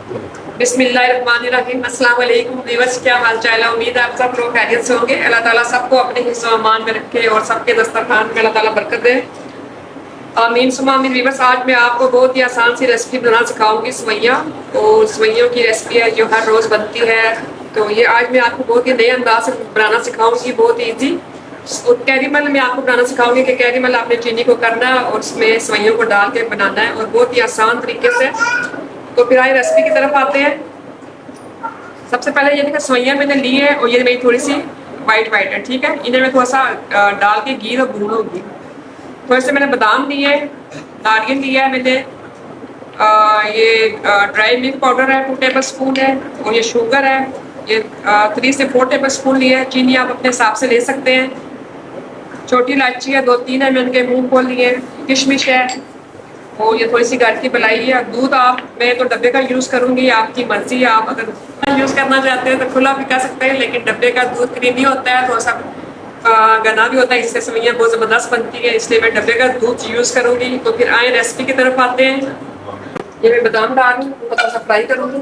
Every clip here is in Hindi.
बिस्मिल्लाहिर्रहमानिर्रहीम। अस्सलाम वालेकुम व्यूअर्स, क्या हाल चाल है। उम्मीद है आप सब लोग खैरियत से होंगे। अल्लाह ताला सबको अपने हिस्सों अमान में रखे और सबके दस्तरखान में अल्लाह ताला बरकत दे। आमीन सुमा आमीन। व्यूअर्स, आज मैं आपको बहुत ही आसान सी रेसिपी बनाना सिखाऊंगी, सवैयाँ। और सवैयों की रेसिपी है जो हर रोज़ बनती है। तो ये आज मैं आपको बहुत ही नए अंदाज से बनाना सिखाऊंगी, बहुत ही ईजी। और कैरीमल मैं आपको बनाना सिखाऊंगी कि कैरीमल आपने चीनी को करना है और उसमें सवैयों को डाल के बनाना है, और बहुत ही आसान तरीके से। तो फिर आए रेसिपी की तरफ आते हैं। सबसे पहले ये देखिए, सवैयाँ मैंने ली है और ये मेरी थोड़ी सी वाइट वाइट है, ठीक है। इन्हें मैं थोड़ा सा डाल के घी और भूनूंगी। थोड़े से मैंने बादाम लिए, नारियल लिया है मैंने, ये ड्राई मिल्क पाउडर है 2 टेबल स्पून है, और ये शुगर है, ये 3 से 4 टेबल स्पून लिया है। चीनी आप अपने हिसाब से ले सकते हैं। छोटी इलायची है 2-3 है, मैंने मूंगफली लिए, किशमिश है, और ये थोड़ी सी घर की मलाई है। दूध आप, मैं तो डब्बे का यूज़ करूँगी, आपकी मर्जी है। आप अगर यूज़ करना चाहते हैं तो खुला भी कर सकते हैं, लेकिन डब्बे का दूध क्रीमी होता है, थोड़ा सा गना भी होता है, इससे सवैयाँ बहुत ज़बरदस्त बनती है, इसलिए मैं डब्बे का दूध यूज़ करूँगी। तो फिर आए रेसिपी की तरफ आते हैं। ये मैं बादाम डाल रही हूँ, थोड़ा सा फ्राई करूँगी।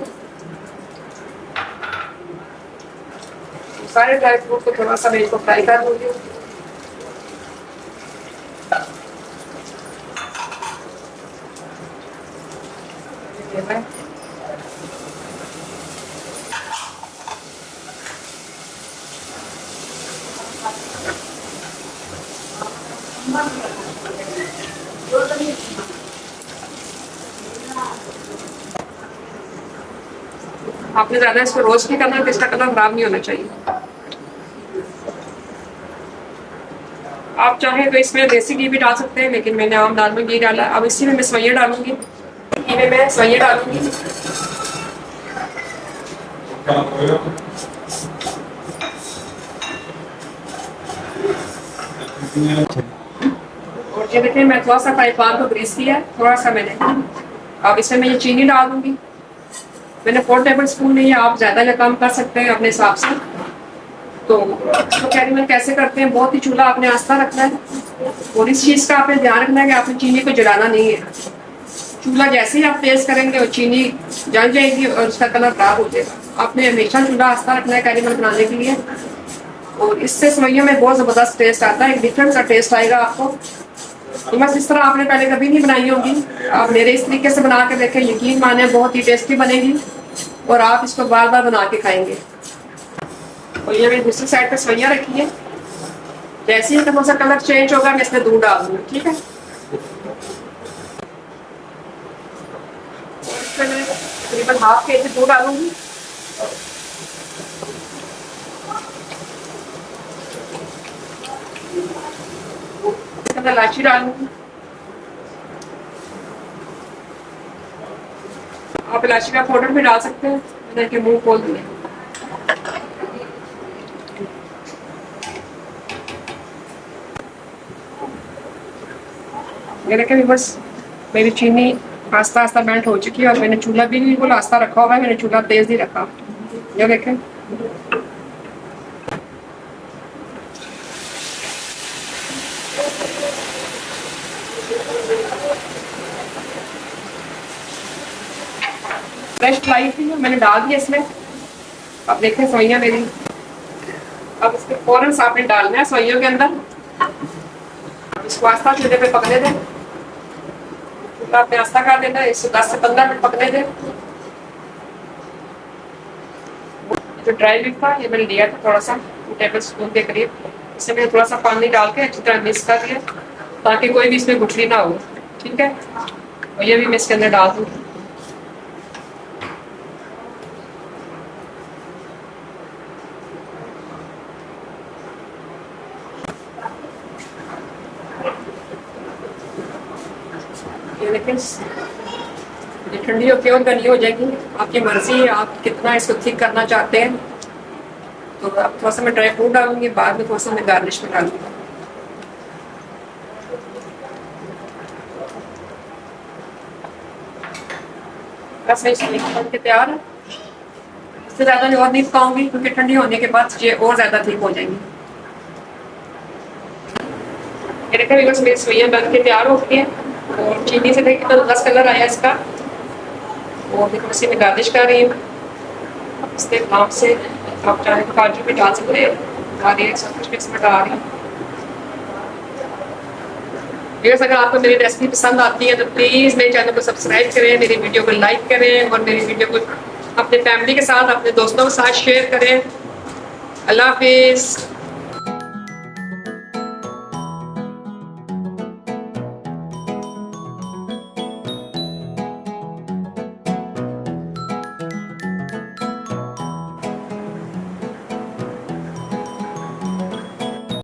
सारे ड्राई फ्रूट को थोड़ा सा मैं इसको फ्राई कर दूँगी। आपने ज़्यादा इसको रोस्ट नहीं करना, तो इसका कलर खराब नहीं होना चाहिए। आप चाहें तो इसमें देसी घी भी डाल सकते हैं, लेकिन मैंने आम नॉर्मल घी डाला। अब इसी में मैं सवैयाँ डालूंगी। घी में मैं सवैयाँ डालूंगी। और ये देखिए, मैं थोड़ा सा फ्राई पैन को ग्रीस किया है, थोड़ा सा मैंने। अब इसमें मैं ये चीनी डाल दूंगी। मैंने 4 टेबल स्पून ली है, आप ज़्यादा या कम कर सकते हैं अपने हिसाब से। तो इसको कैरीमल कैसे करते हैं, बहुत ही चूल्हा आपने आस्था रखना है, और इस चीज़ का आपने ध्यान रखना है कि आपने चीनी को जलाना नहीं है। चूल्हा जैसे ही आप तेज करेंगे और चीनी जल जाएगी और उसका कलर खराब हो जाएगा। आपने हमेशा चूल्हा आस्था रखना है कैरीमल बनाने के लिए, और इससे सवैयों में बहुत ज़बरदस्त टेस्ट आता है, एक डिफरेंट सा टेस्ट आएगा आपको। तो बस इस तरह आपने पहले कभी नहीं बनाई होगी, आप मेरे इस तरीके से बना के देखें, यकीन माने बहुत ही टेस्टी बनेगी, और आप इसको बार बार बना के खाएंगे। और ये मैंने दूसरी साइड पे सवैयाँ रखी है। जैसे ही थोड़ा सा कलर चेंज होगा, मैं इसमें दूध डाल दूंगी, ठीक है। इसमें मैं तकरीबन ½ kg दूध डालूंगी। इसके अंदर इलायची डालूंगी। आप इलायची का पाउडर भी डाल सकते हैं, मैंने के मुंह खोल दिया। ये देखिए बस, मेरी चीनी आस्ता आस्ता मेल्ट हो चुकी है, और मैंने चूल्हा भी बिल्कुल आस्ता रखा हुआ है, मैंने चूल्हा तेज नहीं रखा। ये देखें, फ्रेश मलाई थी, मैंने डाल दिया इसमें। अब देखें सवैयाँ मेरी। अब इसके फौरन से आपने डालना है सवैयों के अंदर। इसको आस्ता चूल्हे पे पकने दें, आपने आस्था कर देना है, इसको 10 से 15 मिनट पकने दें। जो ड्राई मिल्क था ये मैंने लिया था थोड़ा सा 2 टेबल स्पून के करीब, इससे मैंने थोड़ा सा पानी डाल के अच्छी तरह मिक्स कर दिया, ताकि कोई भी इसमें गुठली ना हो, ठीक है। और ये भी मैं इसके अंदर डाल दूँ। ये देखिए, ये ठंडी होती है और गली हो जाएगी, आपकी मर्जी है आप कितना इसको थिक करना चाहते हैं। तो अब थोड़ा सा मैं ड्राई फ्रूट डालूंगी, बाद में थोड़ा सा मैं गार्निश में डालूंगी। बस मैं इसको बन के तैयार है। इससे ज़्यादा मैं और नहीं पकाऊंगी, क्योंकि ठंडी होने के बाद ये और ज़्यादा थिक हो जाएंगी। ये देखिए बस मेरी सवैयाँ बन के तैयार हो गई है, और चीनी से देखिए तो 10 कलर आया इसका। वो भी इसी में गार्निश कर रही हूँ इसके नाम से। आप चाहे तो काजू भी डाल सकते हैं, नारियल सब कुछ इसमें डाल रही हूँ। अगर आपको मेरी रेसिपी पसंद आती है तो प्लीज़ मेरे चैनल को सब्सक्राइब करें, मेरी वीडियो को लाइक करें और मेरी वीडियो को अपने फैमिली के साथ, अपने दोस्तों के साथ शेयर करें। अल्लाह हाफिज़।